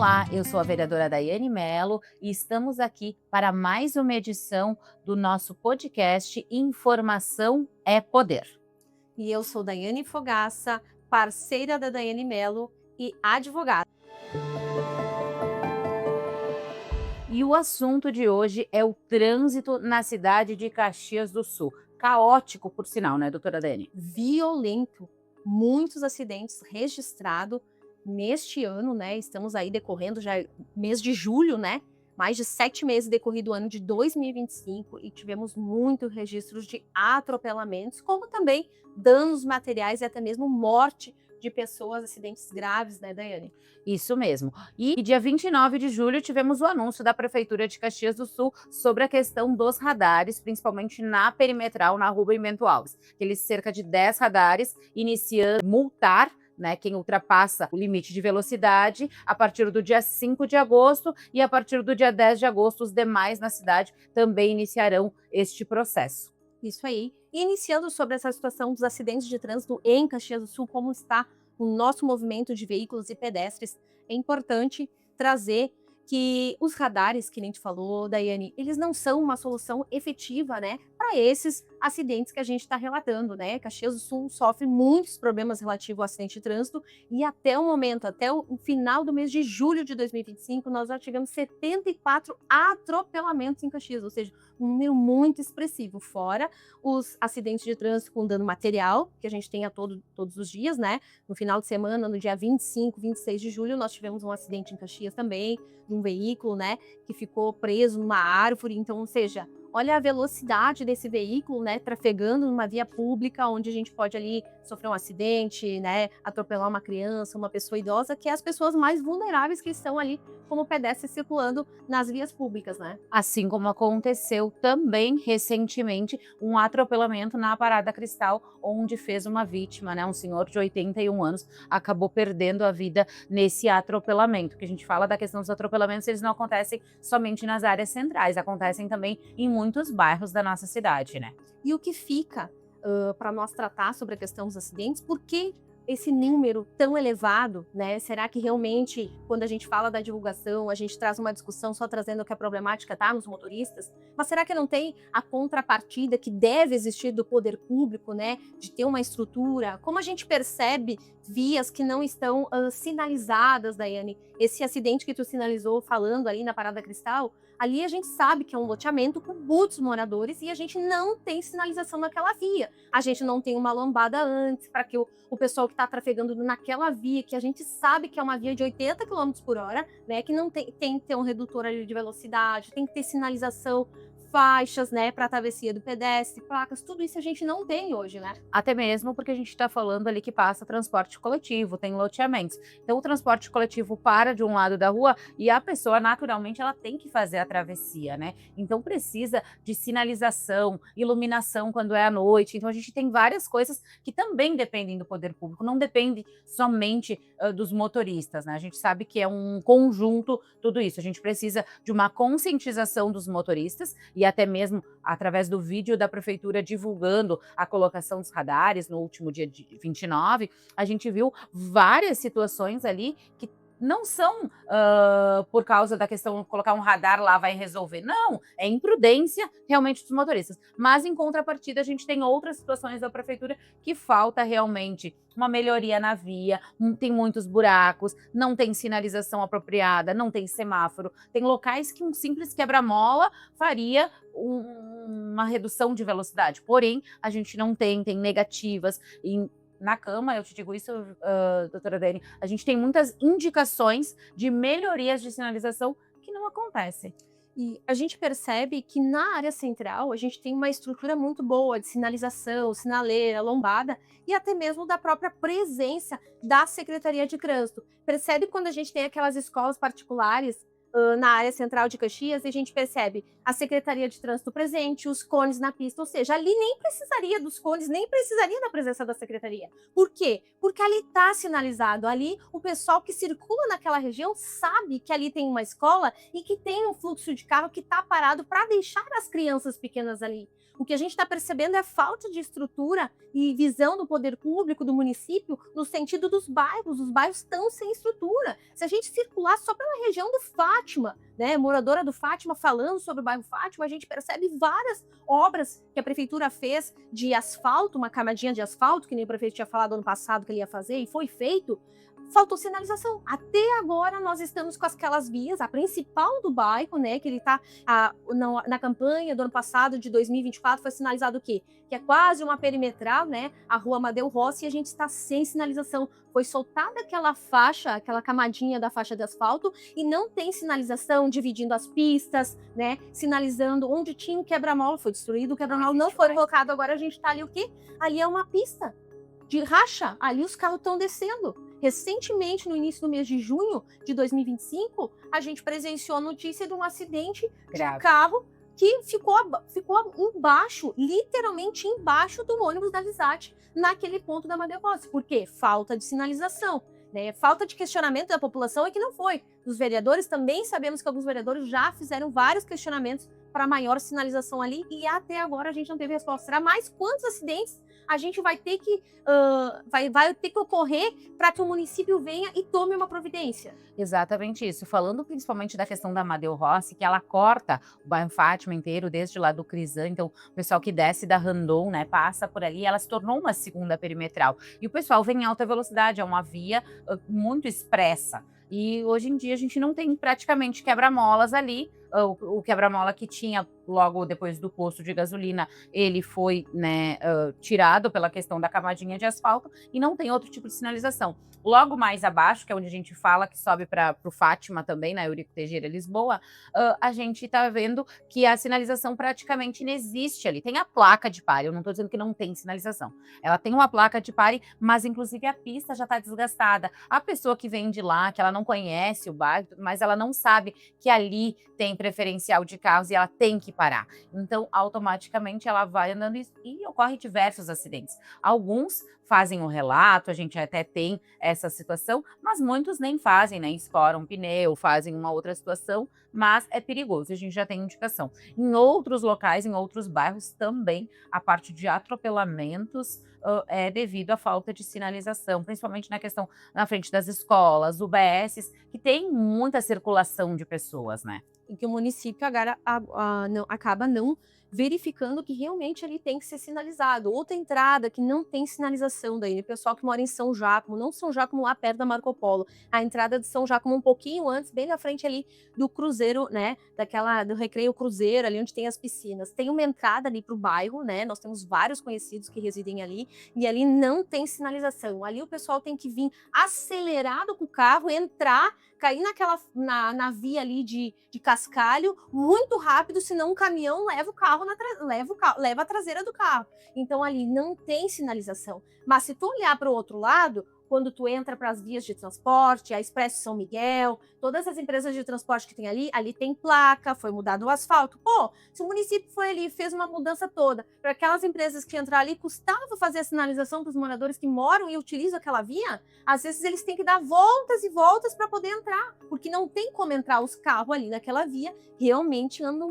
Olá, eu sou a vereadora Daiane Mello e estamos aqui para mais uma edição do nosso podcast Informação é Poder. E eu sou Daiane Fogaça, parceira da Daiane Mello e advogada. E o assunto de hoje é o trânsito na cidade de Caxias do Sul. Caótico, por sinal, né, doutora Daiane? Violento, muitos acidentes registrados neste ano, né? Estamos aí decorrendo já mês de julho, né? Mais de 7 meses decorrido o ano de 2025 e tivemos muitos registros de atropelamentos, como também danos materiais e até mesmo morte de pessoas, acidentes graves, né, Daiane? Isso mesmo. E dia 29 de julho tivemos o anúncio da Prefeitura de Caxias do Sul sobre a questão dos radares, principalmente na perimetral, na Rua Bento Alves. Aqueles cerca de 10 radares iniciando multar, né, quem ultrapassa o limite de velocidade a partir do dia 5 de agosto e a partir do dia 10 de agosto os demais na cidade também iniciarão este processo. Isso aí. E iniciando sobre essa situação dos acidentes de trânsito em Caxias do Sul, como está o nosso movimento de veículos e pedestres, é importante trazer que os radares, que nem a gente falou, Daiane, eles não são uma solução efetiva, né, para esses acidentes que a gente está relatando, né? Caxias do Sul sofre muitos problemas relativos ao acidente de trânsito e até o momento, até o final do mês de julho de 2025, nós já tivemos 74 atropelamentos em Caxias, ou seja, um número muito expressivo, fora os acidentes de trânsito com dano material, que a gente tem todos os dias, né? No final de semana, no dia 25, 26 de julho, nós tivemos um acidente em Caxias também, de um veículo, né, que ficou preso numa árvore. Então, ou seja, olha a velocidade desse veículo, né, trafegando numa via pública, onde a gente pode ali sofrer um acidente, né, atropelar uma criança, uma pessoa idosa, que é as pessoas mais vulneráveis que estão ali como pedestres circulando nas vias públicas, né? Assim como aconteceu também recentemente um atropelamento na Parada Cristal, onde fez uma vítima, né, um senhor de 81 anos, acabou perdendo a vida nesse atropelamento. Que a gente fala da questão dos atropelamentos, eles não acontecem somente nas áreas centrais, acontecem também em muitos bairros da nossa cidade, né? E o que fica para nós tratar sobre a questão dos acidentes? Por que esse número tão elevado, né? Será que realmente, quando a gente fala da divulgação, a gente traz uma discussão só trazendo que a problemática está nos motoristas? Mas será que não tem a contrapartida que deve existir do poder público, né? De ter uma estrutura? Como a gente percebe vias que não estão sinalizadas, Daiane? Esse acidente que tu sinalizou falando ali na Parada Cristal, ali a gente sabe que é um loteamento com muitos moradores e a gente não tem sinalização naquela via. A gente não tem uma lombada antes para que o pessoal que está trafegando naquela via, que a gente sabe que é uma via de 80 quilômetros por hora, né, que não tem que ter um redutor ali de velocidade, tem que ter sinalização, faixas, né, para travessia do pedestre, placas, tudo isso a gente não tem hoje, né? Até mesmo porque a gente está falando ali que passa transporte coletivo, tem loteamentos. Então o transporte coletivo para de um lado da rua e a pessoa naturalmente ela tem que fazer a travessia, né? Então precisa de sinalização, iluminação quando é à noite. Então a gente tem várias coisas que também dependem do poder público, não depende somente dos motoristas, né? A gente sabe que é um conjunto tudo isso. A gente precisa de uma conscientização dos motoristas e até mesmo através do vídeo da prefeitura divulgando a colocação dos radares no último dia de 29, a gente viu várias situações ali que não são por causa da questão de colocar um radar lá vai resolver. Não, é imprudência realmente dos motoristas. Mas em contrapartida a gente tem outras situações da prefeitura que falta realmente uma melhoria na via, tem muitos buracos, não tem sinalização apropriada, não tem semáforo, tem locais que um simples quebra-mola faria uma redução de velocidade. Porém, a gente não tem negativas. Na Câmara, eu te digo isso, doutora Dani, a gente tem muitas indicações de melhorias de sinalização que não acontecem. E a gente percebe que na área central a gente tem uma estrutura muito boa de sinalização, sinaleira, lombada e até mesmo da própria presença da Secretaria de Trânsito. Percebe quando a gente tem aquelas escolas particulares na área central de Caxias e a gente percebe a Secretaria de Trânsito presente, os cones na pista, ou seja, ali nem precisaria dos cones, nem precisaria da presença da Secretaria. Por quê? Porque ali está sinalizado, ali o pessoal que circula naquela região sabe que ali tem uma escola e que tem um fluxo de carro que está parado para deixar as crianças pequenas ali. O que a gente está percebendo é falta de estrutura e visão do poder público, do município, no sentido dos bairros. Os bairros estão sem estrutura. Se a gente circular só pela região do Fátima, né, moradora do Fátima falando sobre o bairro Fátima, a gente percebe várias obras que a prefeitura fez de asfalto, uma camadinha de asfalto, que nem o prefeito tinha falado ano passado que ele ia fazer, e foi feito. Faltou sinalização. Até agora nós estamos com aquelas vias, a principal do bairro, né, que ele está na campanha do ano passado, de 2024, foi sinalizado o quê? Que é quase uma perimetral, né, a rua Amadeu Rossi, e a gente está sem sinalização. Foi soltada aquela faixa, aquela camadinha da faixa de asfalto, e não tem sinalização dividindo as pistas, né, sinalizando onde tinha o quebra-mola, foi destruído, o quebra-mola não foi colocado, agora a gente está ali o quê? Ali é uma pista de racha, ali os carros estão descendo. Recentemente, no início do mês de junho de 2025, a gente presenciou a notícia de um acidente de um carro que ficou embaixo, literalmente embaixo do ônibus da Visat, naquele ponto da Amadeu Rossi. Por quê? Falta de sinalização. Né? Falta de questionamento da população é que não foi. Dos vereadores, também sabemos que alguns vereadores já fizeram vários questionamentos para maior sinalização ali, e até agora a gente não teve resposta. Será mais quantos acidentes a gente vai ter que vai ter que ocorrer para que o município venha e tome uma providência? Exatamente isso. Falando principalmente da questão da Amadeu Rossi, que ela corta o bairro Fátima inteiro, desde lá do Crisan, então o pessoal que desce da Randon, né, passa por ali, ela se tornou uma segunda perimetral. E o pessoal vem em alta velocidade, é uma via muito expressa. E hoje em dia a gente não tem praticamente quebra-molas ali. O quebra-mola que tinha logo depois do posto de gasolina, ele foi, né, tirado pela questão da camadinha de asfalto e não tem outro tipo de sinalização. Logo mais abaixo, que é onde a gente fala que sobe para o Fátima também, na Eurico Teixeira, Lisboa, a gente está vendo que a sinalização praticamente inexiste ali. Tem a placa de pare, eu não estou dizendo que não tem sinalização. Ela tem uma placa de pare, mas inclusive a pista já está desgastada. A pessoa que vem de lá, que ela não conhece o bairro, mas ela não sabe que ali tem preferencial de carros e ela tem que parar. Então, automaticamente ela vai andando e ocorre diversos acidentes. Alguns fazem um relato, a gente até tem essa situação, mas muitos nem fazem, né? Escoram um pneu, fazem uma outra situação, mas é perigoso, a gente já tem indicação. Em outros locais, em outros bairros também, a parte de atropelamentos é devido à falta de sinalização, principalmente na questão na frente das escolas, UBSs, que tem muita circulação de pessoas, né? E que o município agora acaba não verificando que realmente ali tem que ser sinalizado. Outra entrada que não tem sinalização daí, o pessoal que mora em São Jácomo, não São Jácomo lá perto da Marco Polo, a entrada de São Jácomo um pouquinho antes, bem na frente ali do cruzeiro, né, do Recreio Cruzeiro, ali onde tem as piscinas. Tem uma entrada ali para o bairro, né, nós temos vários conhecidos que residem ali, e ali não tem sinalização. Ali o pessoal tem que vir acelerado com o carro, entrar, cair na via ali de cascalho muito rápido, senão um caminhão leva o carro leva a traseira do carro. Então ali não tem sinalização. Mas se tu olhar para o outro lado, quando tu entra para as vias de transporte, a Expresso São Miguel, todas as empresas de transporte que tem ali tem placa, foi mudado o asfalto. Pô, se o município foi ali e fez uma mudança toda, para aquelas empresas que entrar ali, custava fazer a sinalização para os moradores que moram e utilizam aquela via, às vezes eles têm que dar voltas e voltas para poder entrar, porque não tem como entrar os carros ali naquela via, realmente andam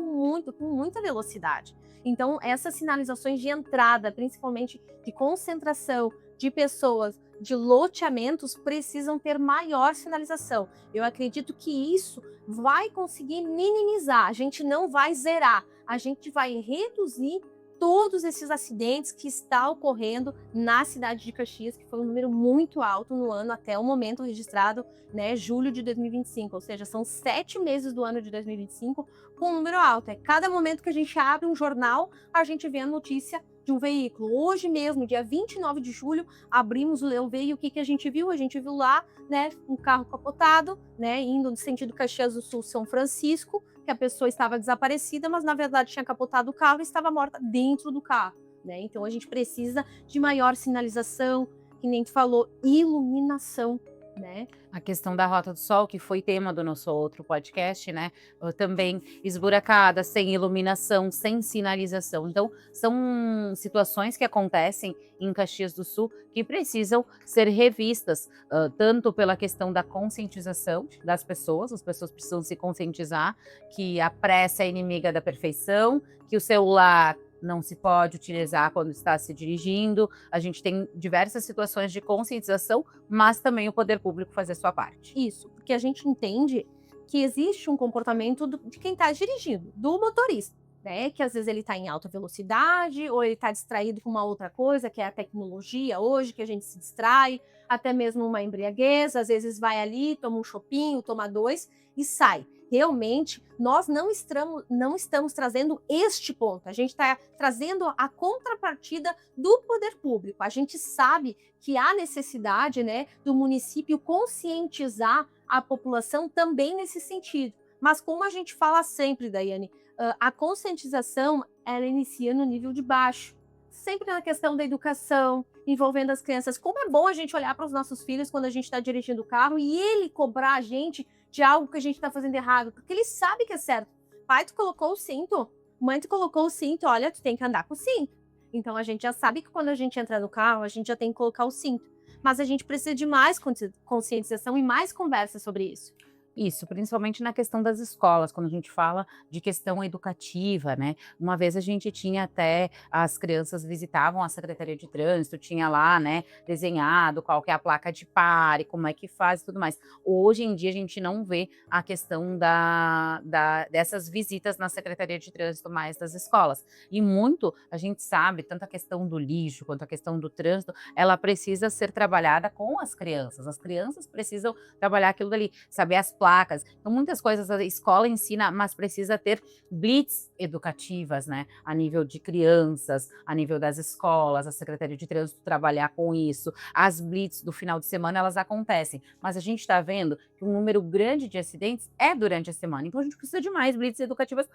com muita velocidade. Então, essas sinalizações de entrada, principalmente de concentração de pessoas, de loteamentos, precisam ter maior sinalização. Eu acredito que isso vai conseguir minimizar, a gente não vai zerar, a gente vai reduzir todos esses acidentes que está ocorrendo na cidade de Caxias, que foi um número muito alto no ano até o momento registrado, né, julho de 2025, ou seja, são 7 meses do ano de 2025 com um número alto. É cada momento que a gente abre um jornal, a gente vê a notícia de um veículo. Hoje mesmo, dia 29 de julho, abrimos o veículo e o que a gente viu? A gente viu lá, né, um carro capotado, né, indo no sentido Caxias do Sul, São Francisco, que a pessoa estava desaparecida, mas na verdade tinha capotado o carro e estava morta dentro do carro, né? Então a gente precisa de maior sinalização, que nem tu falou, iluminação, né? A questão da Rota do Sol, que foi tema do nosso outro podcast, né? Também esburacada, sem iluminação, sem sinalização. Então, são situações que acontecem em Caxias do Sul que precisam ser revistas, tanto pela questão da conscientização das pessoas, as pessoas precisam se conscientizar que a pressa é inimiga da perfeição, que o celular não se pode utilizar quando está se dirigindo. A gente tem diversas situações de conscientização, mas também o poder público fazer sua parte. Isso, porque a gente entende que existe um comportamento de quem está dirigindo, do motorista, né? Que às vezes ele está em alta velocidade, ou ele está distraído com uma outra coisa, que é a tecnologia hoje, que a gente se distrai, até mesmo uma embriaguez, às vezes vai ali, toma um chopinho, toma dois e sai. Realmente, nós não estamos trazendo este ponto, a gente está trazendo a contrapartida do poder público. A gente sabe que há necessidade, né, do município conscientizar a população também nesse sentido. Mas como a gente fala sempre, Daiane, a conscientização ela inicia no nível de baixo. Sempre na questão da educação, envolvendo as crianças. Como é bom a gente olhar para os nossos filhos quando a gente está dirigindo o carro e ele cobrar a gente de algo que a gente está fazendo errado, porque ele sabe que é certo. Pai, tu colocou o cinto. Mãe, tu colocou o cinto. Olha, tu tem que andar com o cinto. Então a gente já sabe que quando a gente entra no carro, a gente já tem que colocar o cinto. Mas a gente precisa de mais conscientização e mais conversa sobre isso. Isso, principalmente na questão das escolas, quando a gente fala de questão educativa, né? Uma vez a gente tinha até, as crianças visitavam a Secretaria de Trânsito, tinha lá, né, desenhado qual que é a placa de pare, como é que faz e tudo mais. Hoje em dia a gente não vê a questão dessas visitas na Secretaria de Trânsito mais das escolas. E muito, a gente sabe, tanto a questão do lixo quanto a questão do trânsito, ela precisa ser trabalhada com as crianças. As crianças precisam trabalhar aquilo dali, saber as placas. Então, muitas coisas a escola ensina, mas precisa ter blitz educativas, né? A nível de crianças, a nível das escolas, a Secretaria de Trânsito trabalhar com isso. As blitz do final de semana, elas acontecem, mas a gente está vendo que um número grande de acidentes é durante a semana. Então, a gente precisa de mais blitz educativas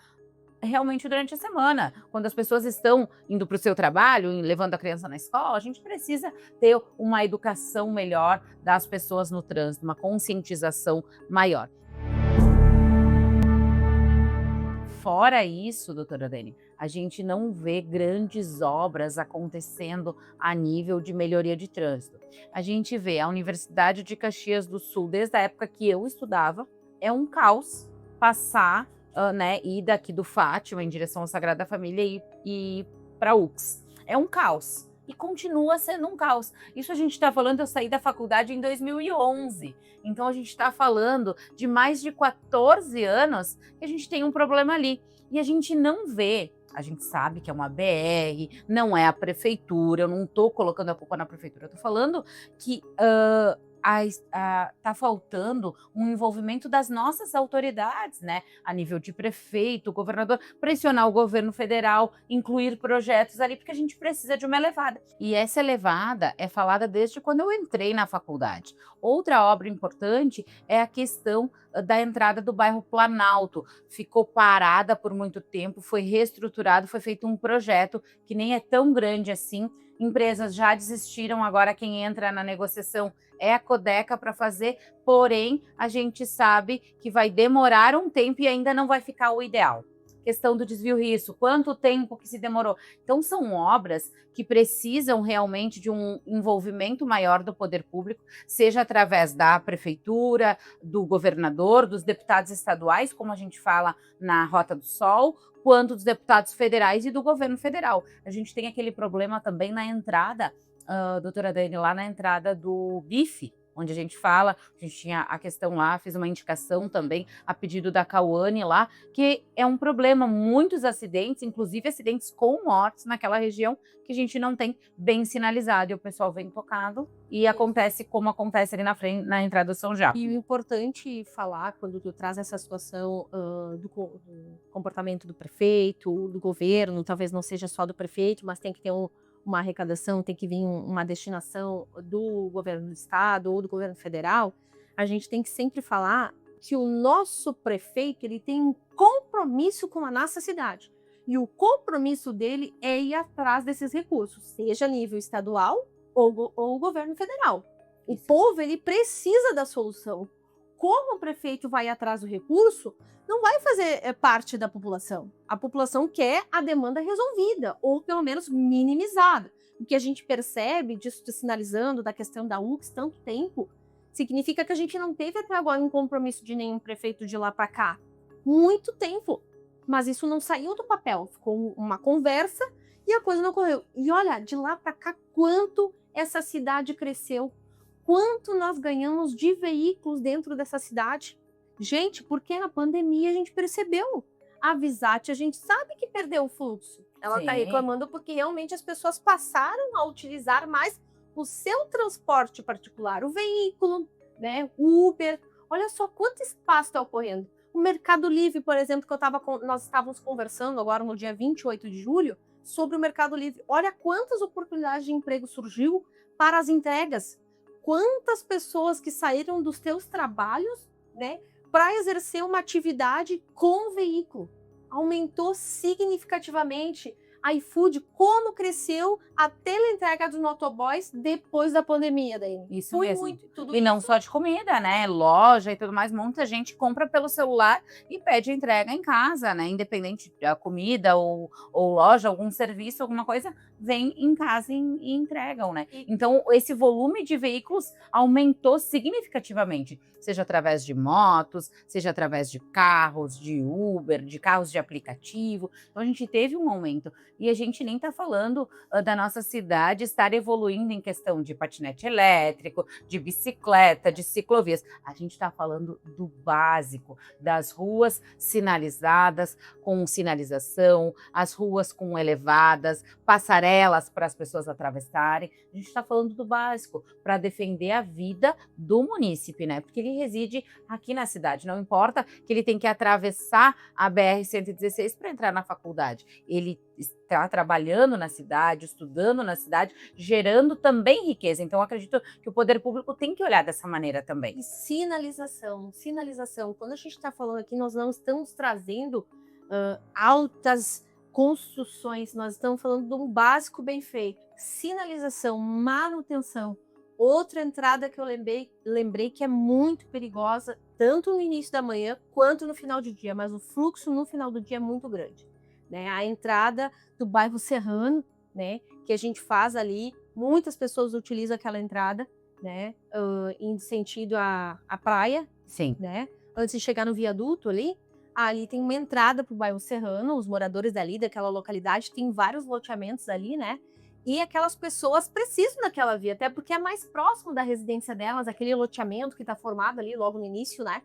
realmente durante a semana. Quando as pessoas estão indo para o seu trabalho, levando a criança na escola, a gente precisa ter uma educação melhor das pessoas no trânsito, uma conscientização maior. Fora isso, doutora Dani, a gente não vê grandes obras acontecendo a nível de melhoria de trânsito. A gente vê a Universidade de Caxias do Sul, desde a época que eu estudava, é um caos passar, né, ir daqui do Fátima em direção à Sagrada Família e para UX. É um caos. E continua sendo um caos. Isso a gente está falando, eu saí da faculdade em 2011. Então a gente está falando de mais de 14 anos que a gente tem um problema ali. E a gente não vê. A gente sabe que é uma BR, não é a prefeitura, eu não estou colocando a culpa na prefeitura, eu estou falando que tá faltando um envolvimento das nossas autoridades, né? A nível de prefeito, governador, pressionar o governo federal, incluir projetos ali, porque a gente precisa de uma elevada. E essa elevada é falada desde quando eu entrei na faculdade. Outra obra importante é a questão da entrada do bairro Planalto. Ficou parada por muito tempo, foi reestruturado, foi feito um projeto que nem é tão grande assim. Empresas já desistiram, agora quem entra na negociação é a Codeca para fazer, porém a gente sabe que vai demorar um tempo e ainda não vai ficar o ideal. Questão do desvio risco, quanto tempo que se demorou. Então são obras que precisam realmente de um envolvimento maior do poder público, seja através da prefeitura, do governador, dos deputados estaduais, como a gente fala na Rota do Sol, quanto dos deputados federais e do governo federal. A gente tem aquele problema também na entrada, doutora Dani, lá na entrada do BIF, onde a gente fala, a gente tinha a questão lá, fiz uma indicação também a pedido da Cauane lá, que é um problema, muitos acidentes, inclusive acidentes com mortes naquela região, que a gente não tem bem sinalizado, e o pessoal vem tocado e acontece como acontece ali na frente, na entrada do São Jacques. E o importante falar, quando tu traz essa situação do comportamento do prefeito, do governo, talvez não seja só do prefeito, mas tem que ter uma arrecadação, tem que vir uma destinação do governo do estado ou do governo federal, a gente tem que sempre falar que o nosso prefeito ele tem um compromisso com a nossa cidade. E o compromisso dele é ir atrás desses recursos, seja a nível estadual ou o governo federal. O povo ele precisa da solução. Como o prefeito vai atrás do recurso, não vai fazer parte da população. A população quer a demanda resolvida, ou pelo menos minimizada. O que a gente percebe disso sinalizando da questão da UX tanto tempo, significa que a gente não teve até agora um compromisso de nenhum prefeito de lá para cá. Muito tempo. mas isso não saiu do papel, ficou uma conversa e a coisa não correu. E olha, de lá para cá, quanto essa cidade cresceu, quanto nós ganhamos de veículos dentro dessa cidade. Gente, porque na pandemia a gente percebeu. A Visat, a gente sabe que perdeu o fluxo. Ela está Sim. reclamando porque realmente as pessoas passaram a utilizar mais o seu transporte particular, o veículo, né, o Uber. Olha só quanto espaço está ocorrendo. O Mercado Livre, por exemplo, nós estávamos conversando agora no dia 28 de julho sobre o Mercado Livre. Olha quantas oportunidades de emprego surgiu para as entregas. Quantas pessoas que saíram dos seus trabalhos, né, para exercer uma atividade com o veículo. Aumentou significativamente. A iFood, como cresceu a teleentrega dos motoboys depois da pandemia daí. Isso Foi mesmo. muito, tudo E não isso. só de comida, né? Loja e tudo mais. Muita gente compra pelo celular e pede entrega em casa, né? Independente da comida ou loja, algum serviço, alguma coisa, vem em casa e entregam, né? E Então, esse volume de veículos aumentou significativamente, seja através de motos, seja através de carros, de Uber, de carros de aplicativo. Então, a gente teve um aumento. E a gente nem está falando da nossa cidade estar evoluindo em questão de patinete elétrico, de bicicleta, de ciclovias. A gente está falando do básico, das ruas sinalizadas, com sinalização, as ruas com elevadas, passarelas para as pessoas atravessarem. A gente está falando do básico, para defender a vida do munícipe, né? Porque ele reside aqui na cidade. Não importa que ele tem que atravessar a BR-116 para entrar na faculdade. Ele está trabalhando na cidade, estudando na cidade, gerando também riqueza. Então, eu acredito que o poder público tem que olhar dessa maneira também. E sinalização, sinalização. Quando a gente está falando aqui, nós não estamos trazendo altas construções, nós estamos falando de um básico bem feito. Sinalização, manutenção. Outra entrada que eu lembrei que é muito perigosa, tanto no início da manhã quanto no final do dia, mas o fluxo no final do dia é muito grande. Né? A entrada do bairro Serrano, né, que a gente faz ali, muitas pessoas utilizam aquela entrada, né, em sentido à praia, Sim. né, antes de chegar no viaduto ali tem uma entrada para o bairro Serrano, os moradores dali, daquela localidade, tem vários loteamentos ali, né, e aquelas pessoas precisam daquela via, até porque é mais próximo da residência delas, aquele loteamento que está formado ali logo no início, né,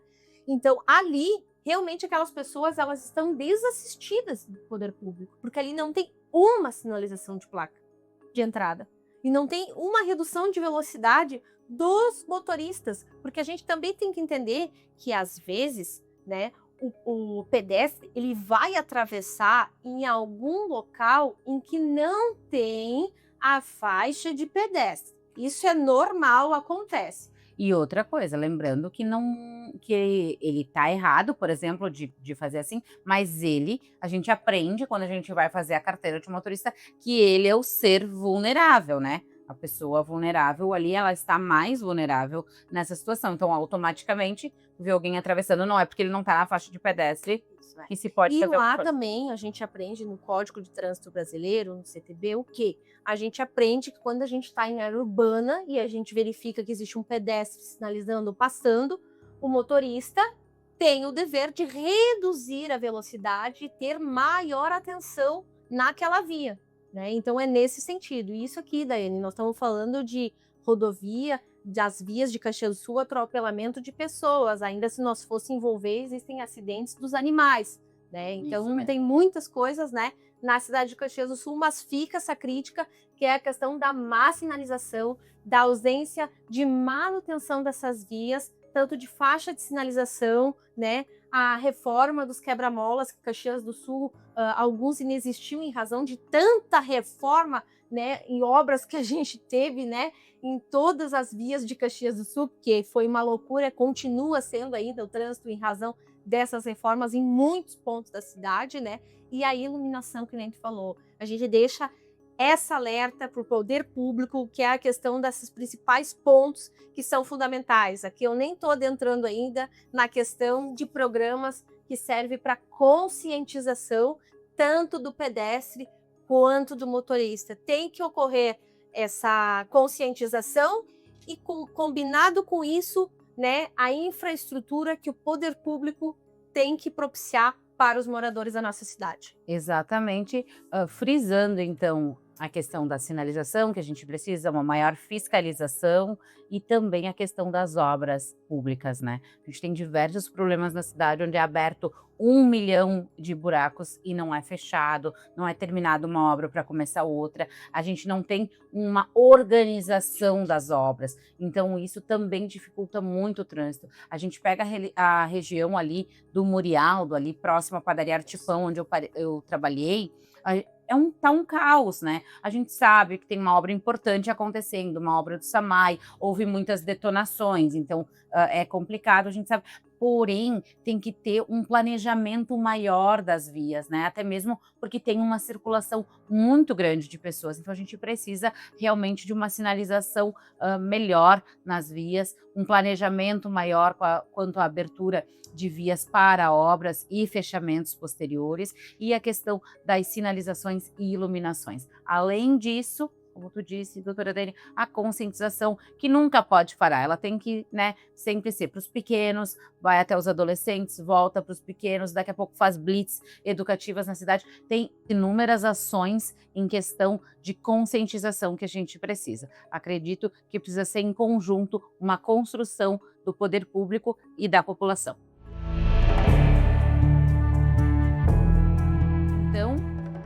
então ali, realmente aquelas pessoas, elas estão desassistidas do poder público, porque ali não tem uma sinalização de placa de entrada. E não tem uma redução de velocidade dos motoristas, porque a gente também tem que entender que às vezes, né, o pedestre ele vai atravessar em algum local em que não tem a faixa de pedestre. Isso é normal, acontece. E outra coisa, lembrando que não que ele tá errado, por exemplo, de fazer assim, mas a gente aprende quando a gente vai fazer a carteira de motorista que ele é o ser vulnerável, né? A pessoa vulnerável ali, ela está mais vulnerável nessa situação. Então, automaticamente, ver alguém atravessando, não é porque ele não tá na faixa de pedestre Isso é. que se pode E fazer o que lá for. também a gente aprende no Código de Trânsito Brasileiro, no CTB, o quê? A gente aprende que quando a gente está em área urbana e a gente verifica que existe um pedestre sinalizando, passando, o motorista tem o dever de reduzir a velocidade e ter maior atenção naquela via, né? Então é nesse sentido. E isso aqui, Daiane, nós estamos falando de rodovia, das vias de Caxias do Sul, atropelamento de pessoas. Ainda se nós fosse envolver, existem acidentes dos animais, né? Isso Então mesmo. tem muitas coisas, né, na cidade de Caxias do Sul, mas fica essa crítica que é a questão da má sinalização, da ausência de manutenção dessas vias, tanto de faixa de sinalização, né? A reforma dos quebra-molas, que Caxias do Sul, alguns inexistiu em razão de tanta reforma, né, em obras que a gente teve, né, em todas as vias de Caxias do Sul, porque foi uma loucura, continua sendo ainda o trânsito em razão dessas reformas em muitos pontos da cidade, né? E a iluminação, que nem tu falou, a gente deixa essa alerta para o poder público, que é a questão desses principais pontos que são fundamentais. Aqui eu nem estou adentrando ainda na questão de programas que servem para conscientização tanto do pedestre quanto do motorista. Tem que ocorrer essa conscientização e combinado com isso, né, a infraestrutura que o poder público tem que propiciar para os moradores da nossa cidade. Exatamente, frisando então a questão da sinalização, que a gente precisa uma maior fiscalização e também a questão das obras públicas, né. A gente tem diversos problemas na cidade onde é aberto 1 milhão de buracos e não é fechado, não é terminada uma obra para começar outra, a gente não tem uma organização das obras, então isso também dificulta muito o trânsito. A gente pega a região ali do Murialdo, ali próximo à padaria Artipão, onde eu trabalhei, tá um caos, né. A gente sabe que tem uma obra importante acontecendo, uma obra do SAMAI, houve muitas detonações, então, é complicado, a gente sabe. Porém, tem que ter um planejamento maior das vias, né, até mesmo porque tem uma circulação muito grande de pessoas, então a gente precisa realmente de uma sinalização, melhor nas vias, um planejamento maior quanto à abertura de vias para obras e fechamentos posteriores, e a questão das sinalizações e iluminações. Além disso, como tu disse, doutora Dani, a conscientização que nunca pode parar, ela tem que, né, sempre ser para os pequenos, vai até os adolescentes, volta para os pequenos, daqui a pouco faz blitz educativas na cidade, tem inúmeras ações em questão de conscientização que a gente precisa. Acredito que precisa ser em conjunto uma construção do poder público e da população. Então,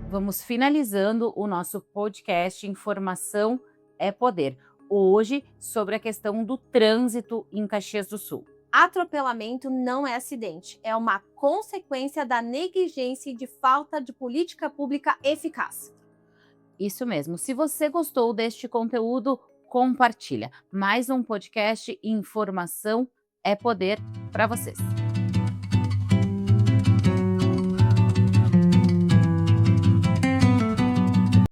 vamos finalizando o nosso podcast Informação é Poder. Hoje, sobre a questão do trânsito em Caxias do Sul. Atropelamento não é acidente, é uma consequência da negligência e de falta de política pública eficaz. Isso mesmo. Se você gostou deste conteúdo, compartilha. Mais um podcast Informação é Poder para vocês.